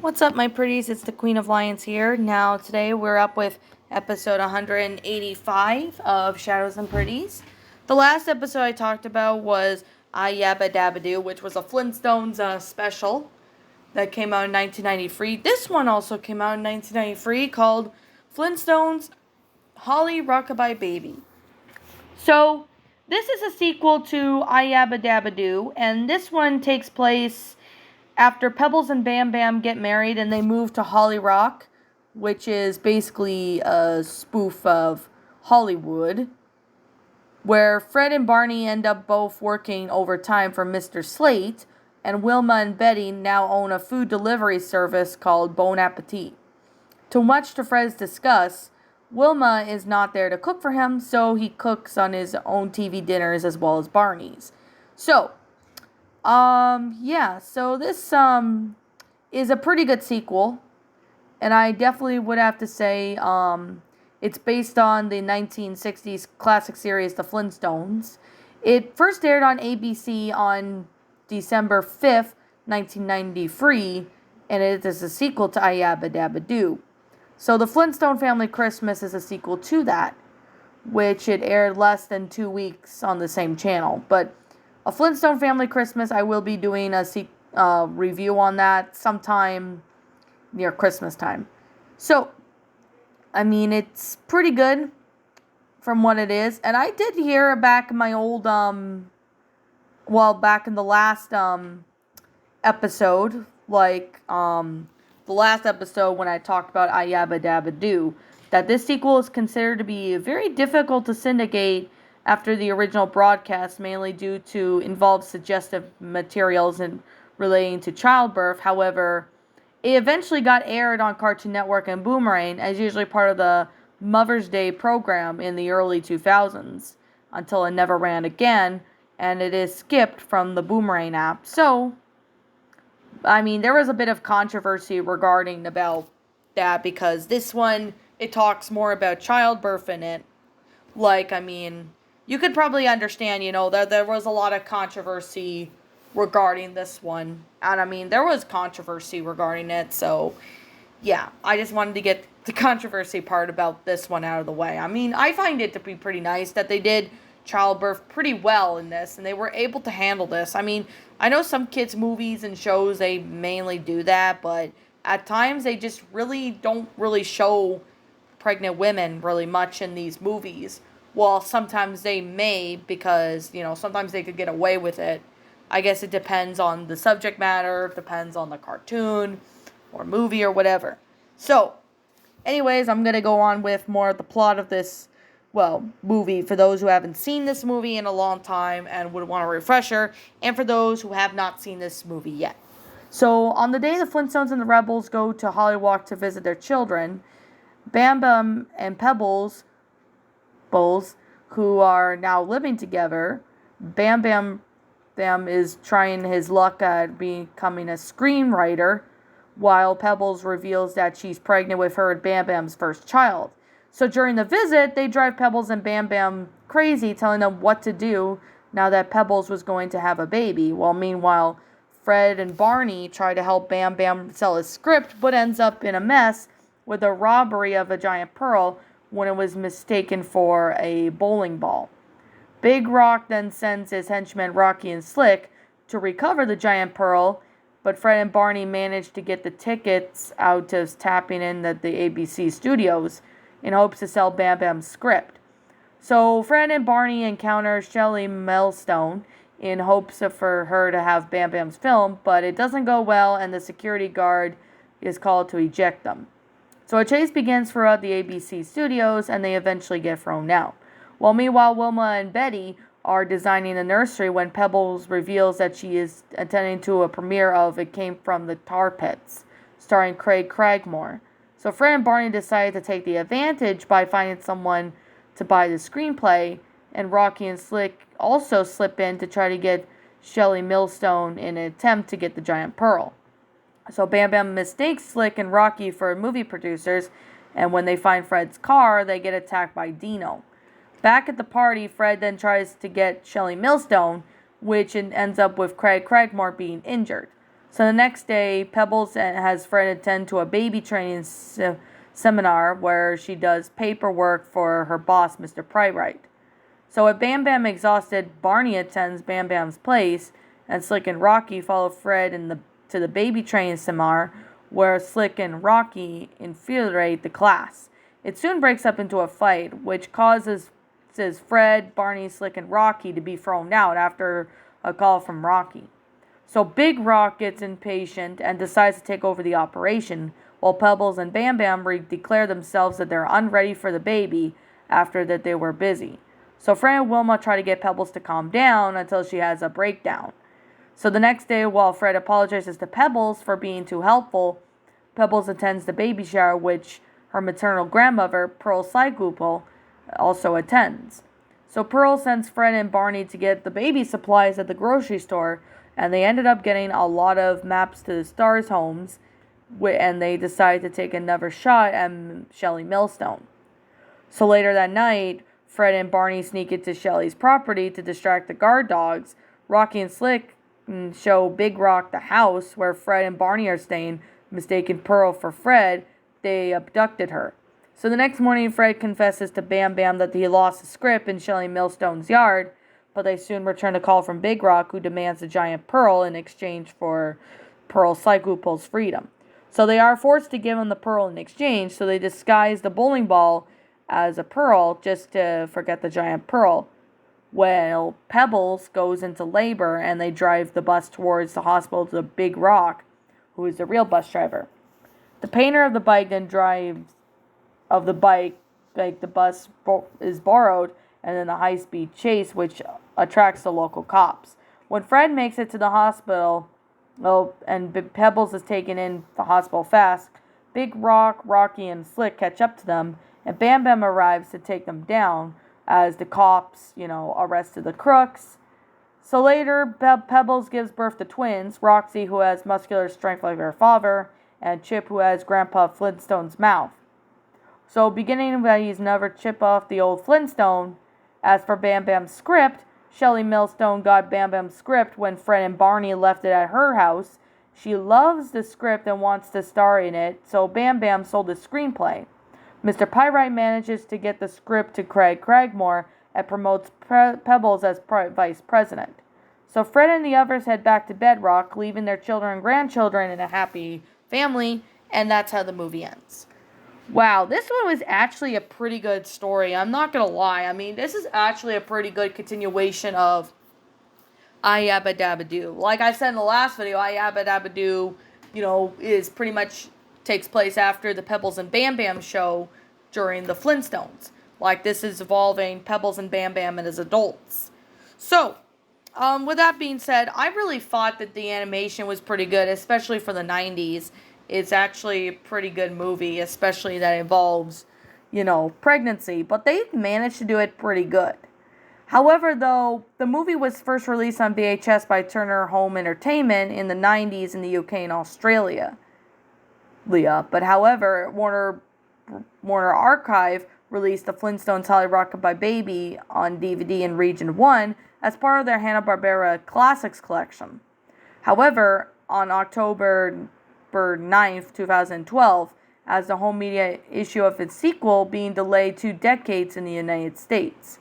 What's up, my pretties? It's the Queen of Lions here. Now, today we're up with episode 185 of Shadows and Pretties. The last episode I talked about was I Yabba Dabba Do, which was a Flintstones special that came out in 1993. This one also came out in 1993 called Flintstones Holly Rockabye Baby. So, this is a sequel to I Yabba Dabba Do, and this one takes place after Pebbles and Bam Bam get married and they move to Holly Rock, which is basically a spoof of Hollywood, where Fred and Barney end up both working overtime for Mr. Slate, and Wilma and Betty now own a food delivery service called Bon Appetit. To much to Fred's disgust, Wilma is not there to cook for him, so he cooks on his own TV dinners as well as Barney's. So, so this, is a pretty good sequel, and I definitely would have to say, it's based on the 1960s classic series, The Flintstones. It first aired on ABC on December 5th, 1993, and it is a sequel to I Yabba Dabba Do. So The Flintstone Family Christmas is a sequel to that, which it aired less than 2 weeks on the same channel, but A Flintstone Family Christmas, I will be doing a review on that sometime near Christmas time. So, I mean, it's pretty good from what it is. And I did hear back in my old, back in the last episode, the last episode when I talked about I Yabba Dabba Do, that this sequel is considered to be very difficult to syndicate after the original broadcast, mainly due to involved suggestive materials and relating to childbirth. However, it eventually got aired on Cartoon Network and Boomerang as usually part of the Mother's Day program in the early 2000s, until it never ran again, and it is skipped from the Boomerang app. So, I mean, there was a bit of controversy regarding about that, because this one, it talks more about childbirth in it. You could probably understand, that there was a lot of controversy regarding this one. And there was controversy regarding it, so yeah, I just wanted to get the controversy part about this one out of the way. I find it to be pretty nice that they did childbirth pretty well in this, and they were able to handle this. I know some kids' movies and shows, they mainly do that, but at times they just really don't really show pregnant women really much in these movies. Well, sometimes they may, because, sometimes they could get away with it. I guess it depends on the subject matter, depends on the cartoon or movie or whatever. So, anyways, I'm going to go on with more of the plot of this, movie, for those who haven't seen this movie in a long time and would want a refresher, and for those who have not seen this movie yet. So, on the day the Flintstones and the Rebels go to Hollywalk to visit their children, Bam Bam and Pebbles, who are now living together, Bam Bam is trying his luck at becoming a screenwriter, while Pebbles reveals that she's pregnant with her and Bam Bam's first child. So during the visit, they drive Pebbles and Bam Bam crazy, telling them what to do now that Pebbles was going to have a baby. While meanwhile, Fred and Barney try to help Bam Bam sell his script, but ends up in a mess with a robbery of a giant pearl when it was mistaken for a bowling ball. Big Rock then sends his henchmen Rocky and Slick to recover the giant pearl, but Fred and Barney manage to get the tickets out of tapping in at the ABC studios in hopes to sell Bam Bam's script. So Fred and Barney encounter Shelley Millstone in hopes for her to have Bam Bam's film, but it doesn't go well, and the security guard is called to eject them. So a chase begins throughout the ABC studios, and they eventually get thrown out. While meanwhile, Wilma and Betty are designing the nursery when Pebbles reveals that she is attending to a premiere of It Came From the Tar Pits, starring Craig Cragmore. So Fred and Barney decide to take the advantage by finding someone to buy the screenplay, and Rocky and Slick also slip in to try to get Shelley Millstone in an attempt to get the giant pearl. So Bam Bam mistakes Slick and Rocky for movie producers, and when they find Fred's car, they get attacked by Dino. Back at the party, Fred then tries to get Shelley Millstone, which ends up with Craig Cragmore being injured. So the next day, Pebbles has Fred attend to a baby training seminar where she does paperwork for her boss, Mr. Pryright. So with Bam Bam exhausted, Barney attends Bam Bam's place, and Slick and Rocky follow Fred to the baby training seminar, where Slick and Rocky infuriate the class. It soon breaks up into a fight, which causes Fred, Barney, Slick, and Rocky to be thrown out after a call from Rocky. So Big Rock gets impatient and decides to take over the operation, while Pebbles and Bam Bam declare themselves that they're unready for the baby after that they were busy. So Fred and Wilma try to get Pebbles to calm down until she has a breakdown. So the next day, while Fred apologizes to Pebbles for being too helpful, Pebbles attends the baby shower, which her maternal grandmother, Pearl Cyclopole, also attends. So Pearl sends Fred and Barney to get the baby supplies at the grocery store, and they ended up getting a lot of maps to the stars' homes, and they decide to take another shot at Shelley Millstone. So later that night, Fred and Barney sneak into Shelley's property to distract the guard dogs. Rocky and Slick show Big Rock the house where Fred and Barney are staying, mistaking Pearl for Fred. They abducted her. So the next morning, Fred confesses to Bam Bam that he lost the script in Shelley Millstone's yard, but they soon return a call from Big Rock, who demands a giant pearl in exchange for Pearl Cyclopole's freedom. So they are forced to give him the pearl in exchange, so they disguise the bowling ball as a pearl just to forget the giant pearl. Well, Pebbles goes into labor, and they drive the bus towards the hospital to Big Rock, who is the real bus driver. The painter of the bike then drives of the bike, like the bus is borrowed, and then the high-speed chase, which attracts the local cops. When Fred makes it to the hospital, and Pebbles is taken in the hospital fast, Big Rock, Rocky, and Slick catch up to them, and Bam Bam arrives to take them down as the cops, arrested the crooks. So later, Pebbles gives birth to twins, Roxy, who has muscular strength like her father, and Chip, who has Grandpa Flintstone's mouth. So beginning that he's never chip off the old Flintstone. As for Bam Bam's script, Shelley Millstone got Bam Bam's script when Fred and Barney left it at her house. She loves the script and wants to star in it, so Bam Bam sold the screenplay. Mr. Pyrite manages to get the script to Craig Cragmore and promotes Pebbles as vice president. So Fred and the others head back to Bedrock, leaving their children and grandchildren in a happy family, and that's how the movie ends. Wow, this one was actually a pretty good story. I'm not going to lie. I mean, this is actually a pretty good continuation of I Yabba Dabba Do. Like I said in the last video, I Yabba Dabba Do, is pretty much takes place after the Pebbles and Bam Bam show during the Flintstones. Like, this is evolving Pebbles and Bam Bam as adults. So, with that being said, I really thought that the animation was pretty good, especially for the 90s. It's actually a pretty good movie, especially that involves, pregnancy. But they managed to do it pretty good. However, though, the movie was first released on VHS by Turner Home Entertainment in the 90s in the UK and Australia. But however, Warner Archive released the Flintstones Holly Rockabye Baby on DVD in Region 1 as part of their Hanna-Barbera Classics collection. However, on October 9th, 2012, as the home media issue of its sequel being delayed 2 decades in the United States.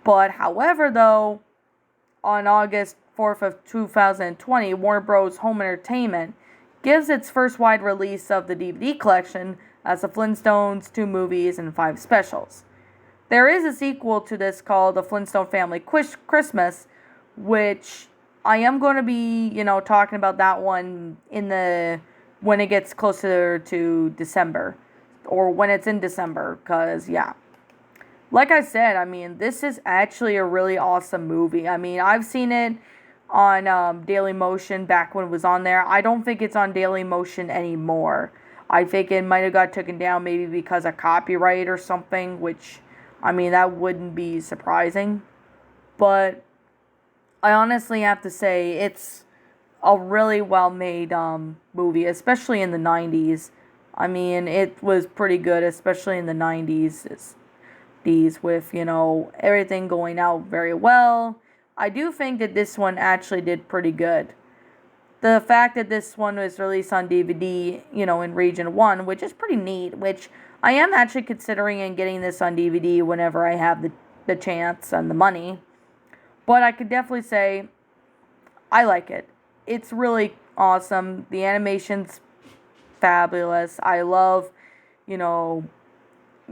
But however, though, on August 4th of 2020, Warner Bros. Home Entertainment gives its first wide release of the DVD collection as the Flintstones, 2 movies, and 5 specials. There is a sequel to this called The Flintstone Family Christmas, which I am going to be, talking about that one when it gets closer to December, or when it's in December, because, like I said, I mean, this is actually a really awesome movie. I mean, I've seen it on Dailymotion back when it was on there. I don't think it's on Dailymotion anymore. I think it might have got taken down maybe because of copyright or something, which, I mean, that wouldn't be surprising. But I honestly have to say it's a really well-made movie, especially in the 90s. I mean, it was pretty good, especially in the 90s. With, everything going out very well. I do think that this one actually did pretty good. the fact that this one was released on DVD, in Region 1, which is pretty neat, which I am actually considering in getting this on DVD whenever I have the chance and the money. But I could definitely say I like it. It's really awesome. The animation's fabulous. I love, you know,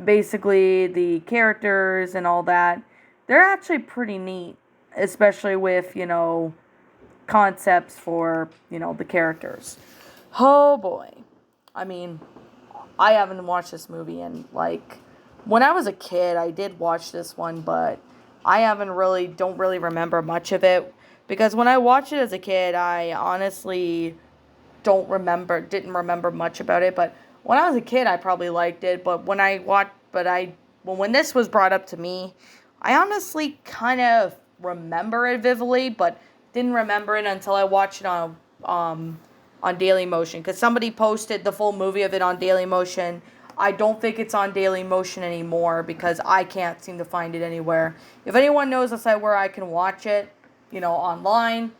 basically the characters and all that. They're actually pretty neat, especially with, concepts for, the characters. Oh boy. I mean, I haven't watched this movie in, when I was a kid, I did watch this one, but I don't really remember much of it. Because when I watched it as a kid, I honestly didn't remember much about it. But when I was a kid, I probably liked it. But when this was brought up to me, I honestly kind of remember it vividly, but didn't remember it until I watched it on Dailymotion. Because somebody posted the full movie of it on Dailymotion. I don't think it's on Dailymotion anymore because I can't seem to find it anywhere. If anyone knows a site where I can watch it, online,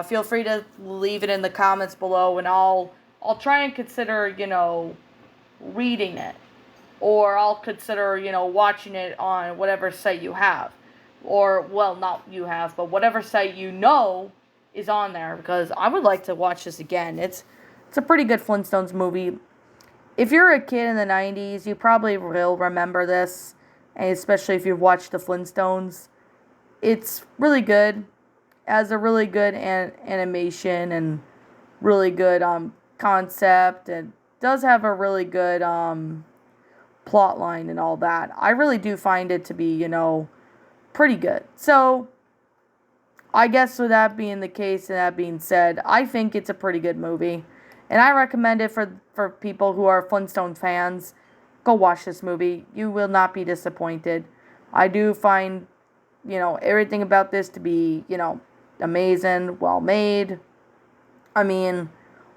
feel free to leave it in the comments below, and I'll try and consider, reading it, or I'll consider, watching it on whatever site you have, or, well, not you have, but whatever site is on there, because I would like to watch this again. It's a pretty good Flintstones movie. If you're a kid in the 90s, you probably will remember this, and especially if you've watched the Flintstones. It's really good. It has a really good animation and really good concept, and does have a really good plot line and all that. I really do find it to be, pretty good. So, I guess with that being the case and that being said, I think it's a pretty good movie. And I recommend it for people who are Flintstone fans. Go watch this movie. You will not be disappointed. I do find, everything about this to be, amazing, well made. I mean,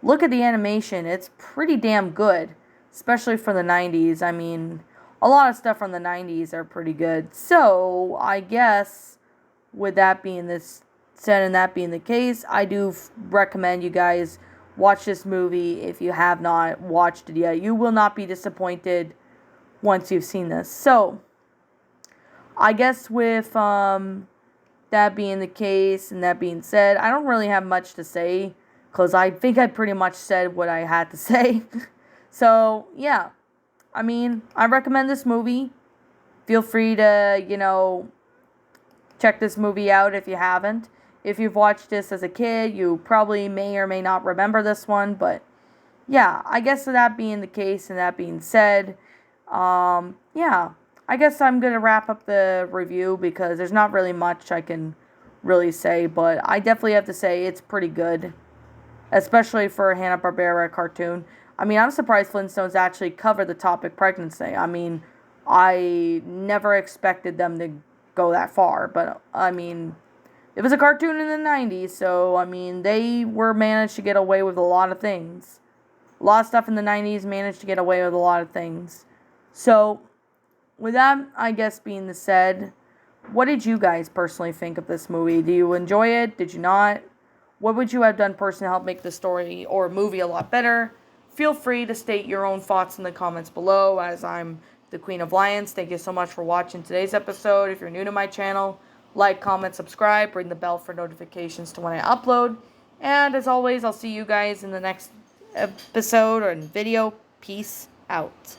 look at the animation. It's pretty damn good, especially for the 90s. I mean, a lot of stuff from the 90s are pretty good. So, I guess with that being said and that being the case, I do recommend you guys watch this movie if you have not watched it yet. You will not be disappointed once you've seen this. So, I guess with that being the case and that being said, I don't really have much to say because I think I pretty much said what I had to say. So, yeah. I mean, I recommend this movie. Feel free to, check this movie out if you haven't. If you've watched this as a kid, you probably may or may not remember this one, but yeah, I guess with that being the case and that being said, yeah, I guess I'm going to wrap up the review because there's not really much I can really say, but I definitely have to say it's pretty good, especially for a Hanna-Barbera cartoon. I mean, I'm surprised Flintstones actually covered the topic pregnancy. I mean, I never expected them to go that far, but I mean, it was a cartoon in the 90s, so, I mean, they managed to get away with a lot of things. A lot of stuff in the 90s managed to get away with a lot of things. So, with that, I guess, being said, what did you guys personally think of this movie? Do you enjoy it? Did you not? What would you have done personally to help make the story or movie a lot better? Feel free to state your own thoughts in the comments below, as I'm the Queen of Lions. Thank you so much for watching today's episode. If you're new to my channel, like, comment, subscribe, ring the bell for notifications to when I upload. And as always, I'll see you guys in the next episode or in video. Peace out.